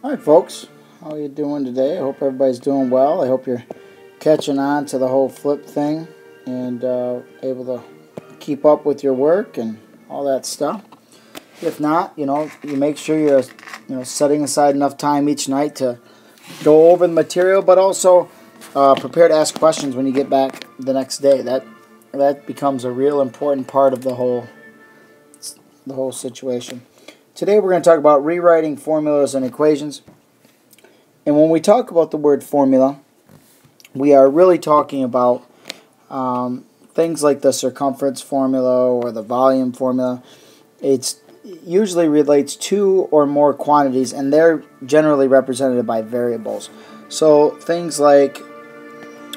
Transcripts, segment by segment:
Alright folks, how are you doing today? I hope everybody's doing well. I hope you're catching on to the whole flip thing and able to keep up with your work and all that stuff. If not, you make sure you're setting aside enough time each night to go over the material, but also prepare to ask questions when you get back the next day. That becomes a real important part of the whole situation. Today we're going to talk about rewriting formulas and equations. And when we talk about the word formula, we are really talking about things like the circumference formula or the volume formula. It usually relates to or more quantities, and they're generally represented by variables. So things like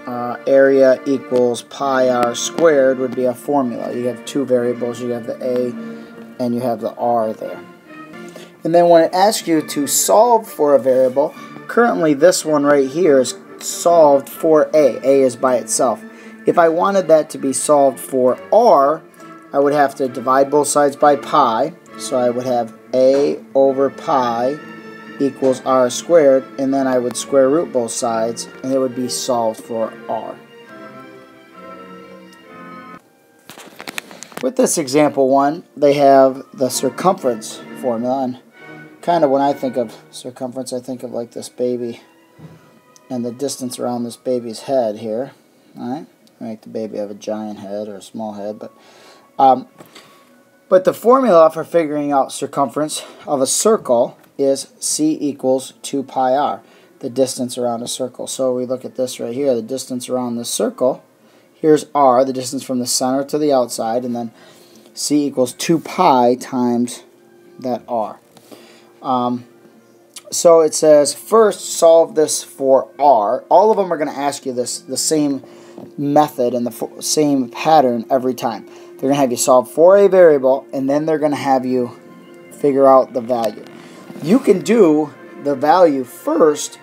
area equals pi r squared would be a formula. You have two variables. You have the a and you have the r there. And then when it asks you to solve for a variable, currently this one right here is solved for a. A is by itself. If I wanted that to be solved for r, I would have to divide both sides by pi. So I would have a over pi equals r squared, and then I would square root both sides, and it would be solved for r. With this example one, they have the circumference formula, and kind of when I think of circumference, I think of like this baby and the distance around this baby's head here. Alright, make the baby have a giant head or a small head, but the formula for figuring out circumference of a circle is c equals 2 pi r, the distance around a circle. So we look at this right here, the distance around the circle. Here's r, the distance from the center to the outside, and then c equals 2 pi times that r. So it says, first solve this for r. All of them are going to ask you the same method and the same pattern every time. They're going to have you solve for a variable, and then they're going to have you figure out the value. You can do the value first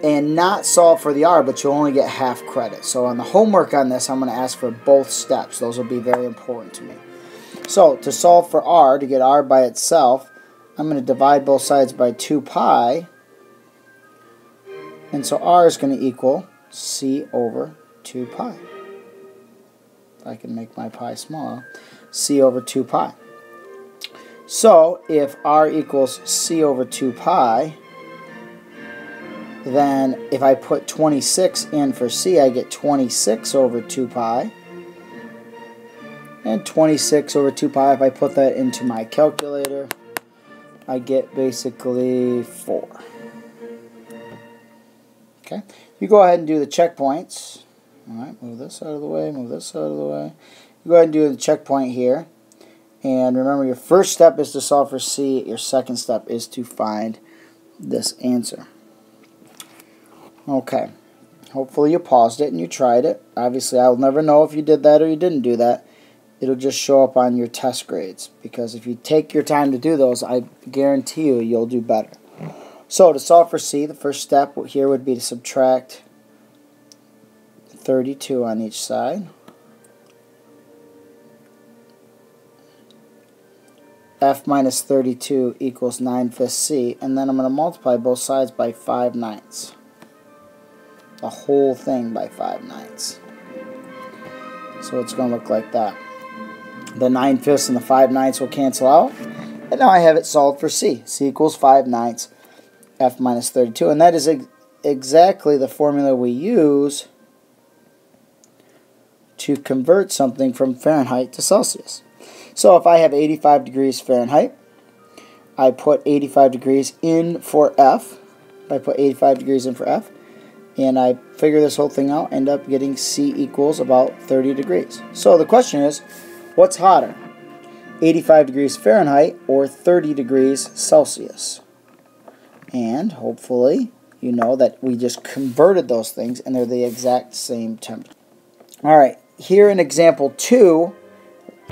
and not solve for the r, but you'll only get half credit. So on the homework on this, I'm going to ask for both steps. Those will be very important to me. So to solve for r, to get r by itself, I'm going to divide both sides by 2 pi, and so r is going to equal c over 2 pi. If I can make my pi small, c over 2 pi. So if r equals c over 2 pi, then if I put 26 in for c, I get 26 over 2 pi. And 26 over 2 pi, if I put that into my calculator, I get basically 4. Okay, you go ahead and do the checkpoints. Alright, move this out of the way, move this out of the way. You go ahead and do the checkpoint here. And remember, your first step is to solve for c. Your second step is to find this answer. Okay, hopefully you paused it and you tried it. Obviously, I'll never know if you did that or you didn't do that. It'll just show up on your test grades, because if you take your time to do those, I guarantee you'll do better. So to solve for c, the first step here would be to subtract 32 on each side. F minus 32 equals 9/5 c, and then I'm going to multiply both sides by 5/9. The whole thing by 5/9. So it's going to look like that. The 9/5 and the 5/9 will cancel out, and now I have it solved for c. c equals 5/9 f minus 32, and that is exactly the formula we use to convert something from Fahrenheit to Celsius. So if I have 85 degrees Fahrenheit, I put 85 degrees in for f. I put 85 degrees in for f, and I figure this whole thing out, end up getting c equals about 30 degrees. So the question is, what's hotter, 85 degrees Fahrenheit or 30 degrees Celsius? And hopefully you know that we just converted those things and they're the exact same temperature. Alright, here in example 2,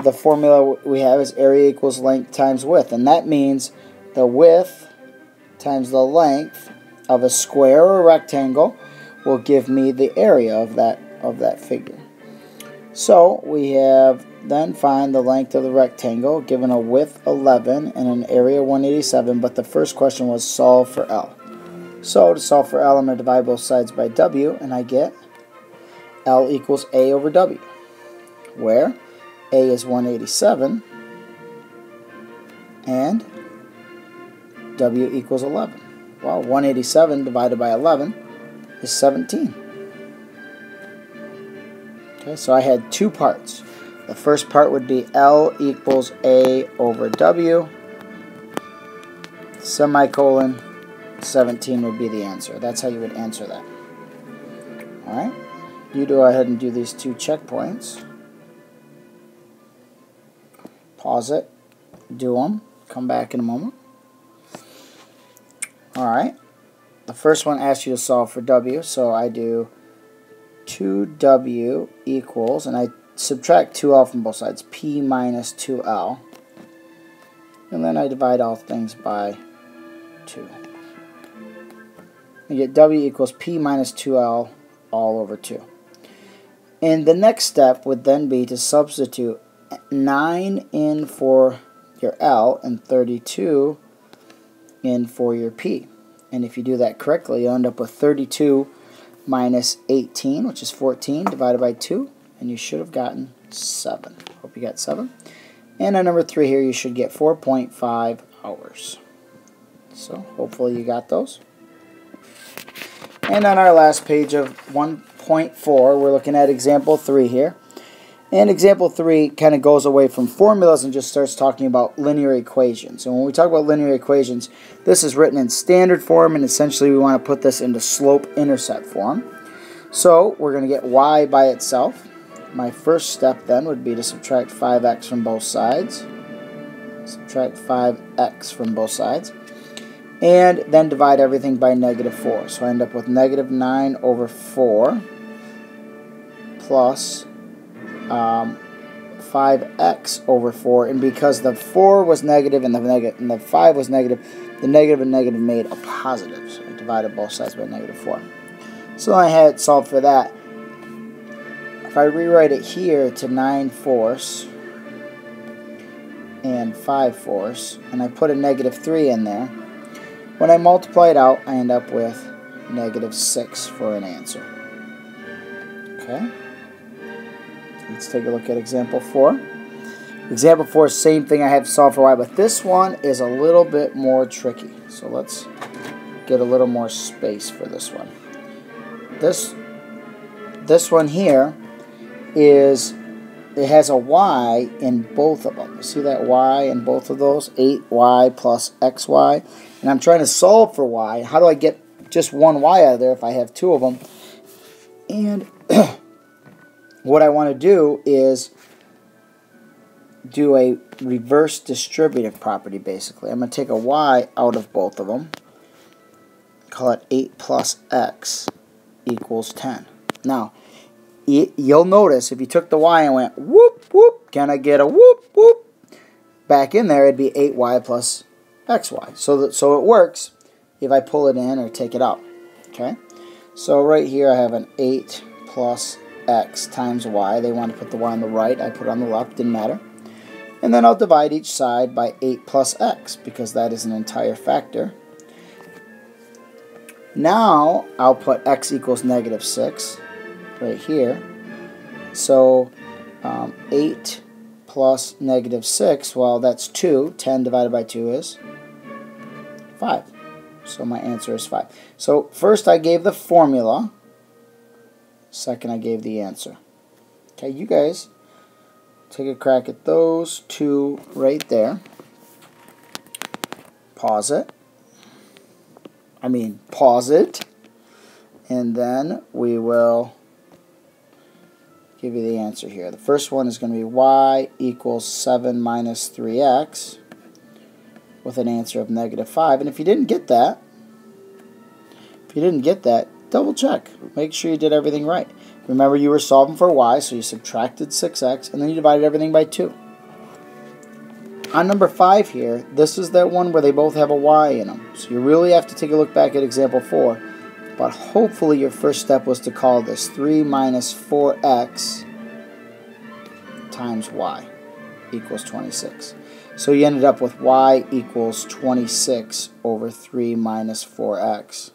the formula we have is area equals length times width, and that means the width times the length of a square or rectangle will give me the area of that figure. So we have then find the length of the rectangle given a width 11 and an area 187, but the first question was solve for L. So to solve for L, I'm going to divide both sides by W, and I get L equals A over W, where A is 187 and W equals 11. Well, 187 divided by 11 is 17. Okay, so I had two parts. The first part would be L equals A over W, semicolon, 17 would be the answer. That's how you would answer that. Alright, you go ahead and do these two checkpoints. Pause it, do them, come back in a moment. Alright, the first one asks you to solve for W, so I do 2W equals, and I subtract 2L from both sides, P minus 2L, and then I divide all things by 2. I get W equals P minus 2L all over 2. And the next step would then be to substitute 9 in for your L and 32 in for your P. And if you do that correctly, you'll end up with 32 minus 18, which is 14, divided by 2, and you should have gotten 7. Hope you got 7. And on number 3 here, you should get 4.5 hours. So hopefully you got those. And on our last page of 1.4, we're looking at example 3 here. And example 3 kind of goes away from formulas and just starts talking about linear equations. And when we talk about linear equations, this is written in standard form, and essentially we want to put this into slope-intercept form. So we're going to get y by itself. My first step then would be to subtract 5x from both sides. Subtract 5x from both sides. And then divide everything by -4. So I end up with -9 over 4 plus 5x over 4, and because the 4 was negative and the 5 was negative, the negative and negative made a positive. So I divided both sides by -4. So I had it solved for that. If I rewrite it here to 9/4 and 5/4, and I put a -3 in there, when I multiply it out, I end up with -6 for an answer. Okay. Let's take a look at example 4. Example 4 is the same thing I have solved for y, but this one is a little bit more tricky. So let's get a little more space for this one. This one here is, it has a y in both of them. You see that y in both of those? 8y plus xy. And I'm trying to solve for y. How do I get just one y out of there if I have two of them? And what I want to do is do a reverse distributive property, basically. I'm going to take a y out of both of them. Call it 8 plus x equals 10. Now, you'll notice if you took the y and went whoop, whoop, can I get a whoop, whoop? Back in there, it'd be 8y plus xy. So it works if I pull it in or take it out. Okay? So right here I have an 8 plus x times y. They want to put the y on the right. I put it on the left. Didn't matter. And then I'll divide each side by 8 plus x because that is an entire factor. Now I'll put x equals -6 right here. So 8 plus -6, well, that's 2. 10 divided by 2 is 5. So my answer is 5. So first I gave the formula. Second I gave the answer. Okay, you guys take a crack at those two right there. Pause it. Pause it. And then we will give you the answer here. The first one is going to be y equals 7 minus 3x with an answer of -5. And if you didn't get that, double check. Make sure you did everything right. Remember, you were solving for y, so you subtracted 6x, and then you divided everything by 2. On number 5 here, this is that one where they both have a y in them. So you really have to take a look back at example 4. But hopefully your first step was to call this 3 minus 4x times y equals 26. So you ended up with y equals 26 over 3 minus 4x.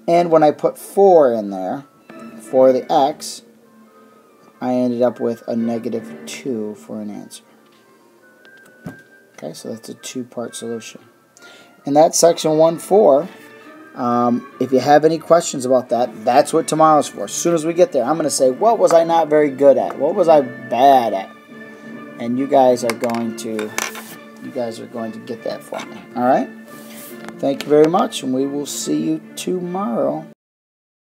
And when I put 4 in there for the x, I ended up with a negative 2 for an answer. Okay, so that's a two-part solution. And that's section 1.4. If you have any questions about that, that's what tomorrow's for. As soon as we get there, I'm going to say, what was I not very good at? What was I bad at? And you guys are going to get that for me. All right? Thank you very much, and we will see you tomorrow.